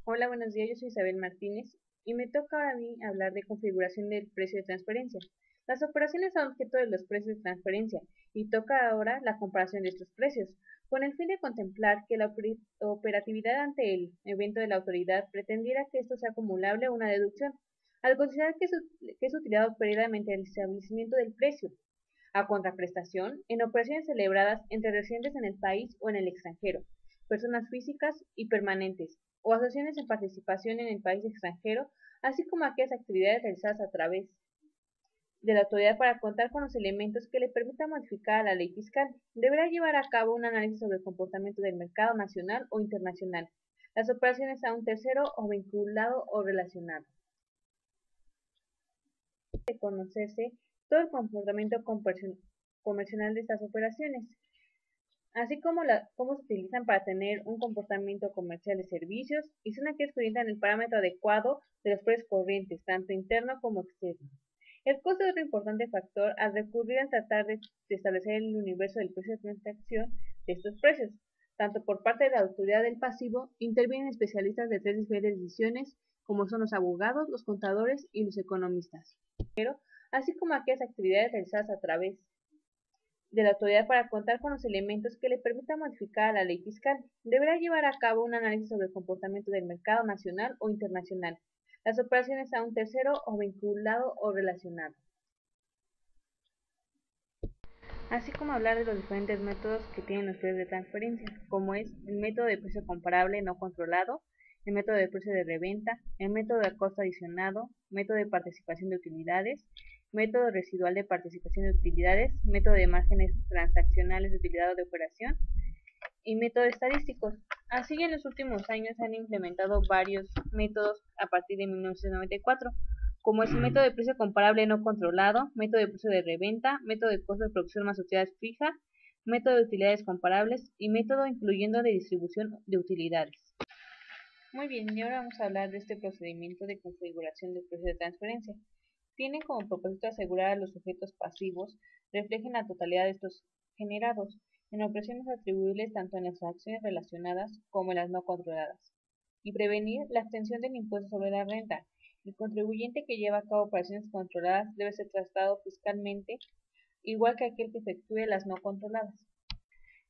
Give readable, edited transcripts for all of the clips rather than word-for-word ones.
Hola, buenos días, yo soy Isabel Martínez y me toca ahora a mí hablar de configuración del precio de transferencia. Las operaciones son objeto de los precios de transferencia y toca ahora la comparación de estos precios, con el fin de contemplar que la operatividad ante el evento de la autoridad pretendiera que esto sea acumulable a una deducción, al considerar que es utilizado previamente el establecimiento del precio, a contraprestación en operaciones celebradas entre residentes en el país o en el extranjero, personas físicas y permanentes, o asociaciones en participación en el país extranjero, así como aquellas actividades realizadas a través de la autoridad para contar con los elementos que le permitan modificar a la ley fiscal. Deberá llevar a cabo un análisis sobre el comportamiento del mercado nacional o internacional, las operaciones a un tercero o vinculado o relacionado. De conocerse todo el comportamiento comercial de estas operaciones, así como cómo se utilizan para tener un comportamiento comercial de servicios y son aquellas que orientan el parámetro adecuado de los precios corrientes, tanto interno como externo. El costo es otro importante factor al recurrir a tratar de establecer el universo del precio de transacción de estos precios. Tanto por parte de la autoridad del pasivo, intervienen especialistas de tres diferentes divisiones, como son los abogados, los contadores y los economistas, así como aquellas actividades realizadas a través de la autoridad para contar con los elementos que le permitan modificar a la ley fiscal. Deberá llevar a cabo un análisis sobre el comportamiento del mercado nacional o internacional, las operaciones a un tercero o vinculado o relacionado, así como hablar de los diferentes métodos que tienen los precios de transferencia, como es el método de precio comparable no controlado, el método de precio de reventa, el método de costo adicionado, método de participación de utilidades, método residual de participación de utilidades, método de márgenes transaccionales de utilidad o de operación y métodos estadísticos. Así, en los últimos años se han implementado varios métodos a partir de 1994, como es el método de precio comparable no controlado, método de precio de reventa, método de costo de producción más utilidades fija, método de utilidades comparables y método incluyendo de distribución de utilidades. Muy bien, y ahora vamos a hablar de este procedimiento de configuración del precio de transferencia. Tiene como propósito asegurar a los sujetos pasivos reflejen la totalidad de estos generados en operaciones atribuibles tanto en las acciones relacionadas como en las no controladas, y prevenir la extensión del impuesto sobre la renta. El contribuyente que lleva a cabo operaciones controladas debe ser tratado fiscalmente igual que aquel que efectúe las no controladas.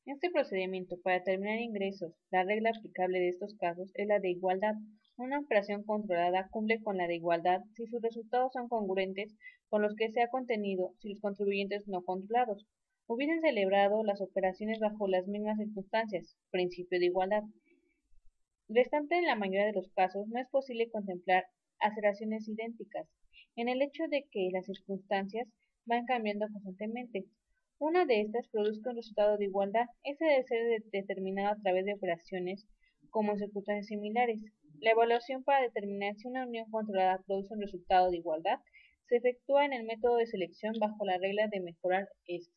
En este procedimiento, para determinar ingresos, la regla aplicable de estos casos es la de igualdad. Una operación controlada cumple con la de igualdad si sus resultados son congruentes con los que se ha contenido si los contribuyentes no controlados hubiesen celebrado las operaciones bajo las mismas circunstancias, principio de igualdad. Restante, en la mayoría de los casos, no es posible contemplar aceleraciones idénticas, en el hecho de que las circunstancias van cambiando constantemente. Una de estas produzca un resultado de igualdad. Este debe ser determinado a través de operaciones como en circunstancias similares. La evaluación para determinar si una unión controlada produce un resultado de igualdad se efectúa en el método de selección bajo la regla de mejorar estos.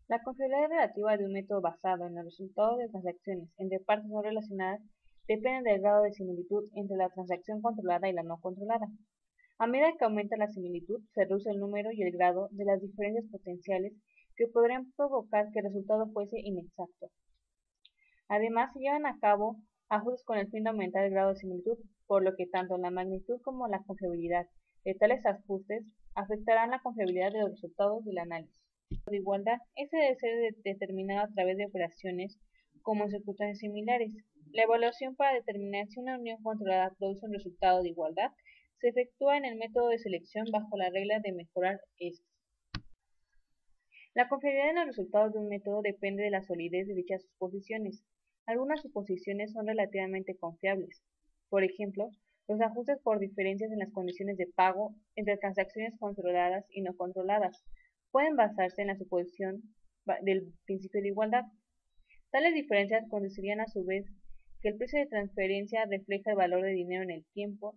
La confiabilidad relativa de un método basado en los resultados de transacciones entre partes no relacionadas depende del grado de similitud entre la transacción controlada y la no controlada. A medida que aumenta la similitud, se reduce el número y el grado de las diferencias potenciales que podrían provocar que el resultado fuese inexacto. Además, se llevan a cabo ajustes con el fin de aumentar el grado de similitud, por lo que tanto la magnitud como la confiabilidad de tales ajustes afectarán la confiabilidad de los resultados del análisis. De igualdad, este debe ser determinado a través de operaciones como en circunstancias similares. La evaluación para determinar si una unión controlada produce un resultado de igualdad se efectúa en el método de selección bajo la regla de mejorar estos. La confiabilidad en los resultados de un método depende de la solidez de dichas suposiciones. Algunas suposiciones son relativamente confiables. Por ejemplo, los ajustes por diferencias en las condiciones de pago entre transacciones controladas y no controladas pueden basarse en la suposición del principio de igualdad. Tales diferencias conducirían a su vez que el precio de transferencia refleja el valor de dinero en el tiempo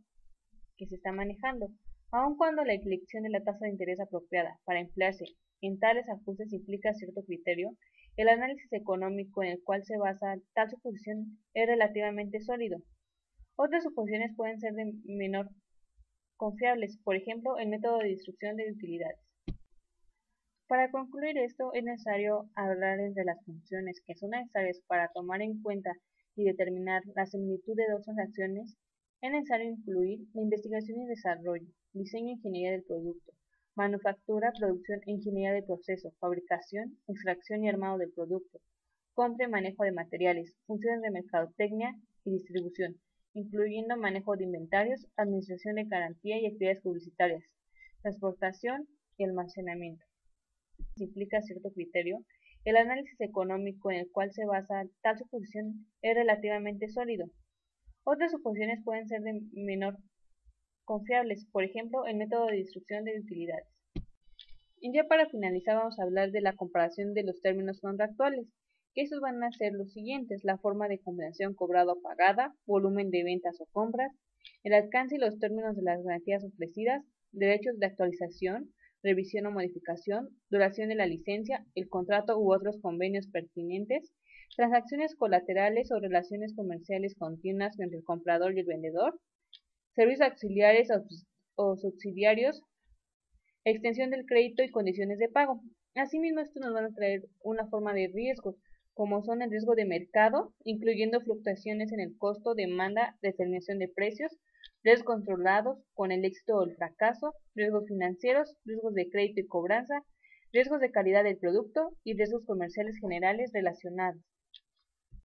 que se está manejando, aun cuando la elección de la tasa de interés apropiada para emplearse en tales ajustes implica cierto criterio. El análisis económico en el cual se basa tal suposición es relativamente sólido. Otras suposiciones pueden ser de menor confiables, por ejemplo, el método de distribución de utilidades. Para concluir esto, es necesario hablar entre las funciones que son necesarias para tomar en cuenta y determinar la similitud de dos transacciones, es necesario incluir la investigación y desarrollo, diseño e ingeniería del producto, manufactura, producción e ingeniería del proceso, fabricación, extracción y armado del producto, compra y manejo de materiales, funciones de mercadotecnia y distribución, incluyendo manejo de inventarios, administración de garantía y actividades publicitarias, transportación y almacenamiento. Si implica cierto criterio, el análisis económico en el cual se basa tal suposición es relativamente sólido. Otras suposiciones pueden ser de menor confiables, por ejemplo, el método de distribución de utilidades. Y ya para finalizar vamos a hablar de la comparación de los términos contractuales, que esos van a ser los siguientes: la forma de compensación cobrada o pagada, volumen de ventas o compras, el alcance y los términos de las garantías ofrecidas, derechos de actualización, revisión o modificación, duración de la licencia, el contrato u otros convenios pertinentes, transacciones colaterales o relaciones comerciales continuas entre el comprador y el vendedor, servicios auxiliares o subsidiarios, extensión del crédito y condiciones de pago. Asimismo, esto nos van a traer una forma de riesgos, como son el riesgo de mercado, incluyendo fluctuaciones en el costo, demanda, determinación de precios, riesgos controlados con el éxito o el fracaso, riesgos financieros, riesgos de crédito y cobranza, riesgos de calidad del producto y riesgos comerciales generales relacionados.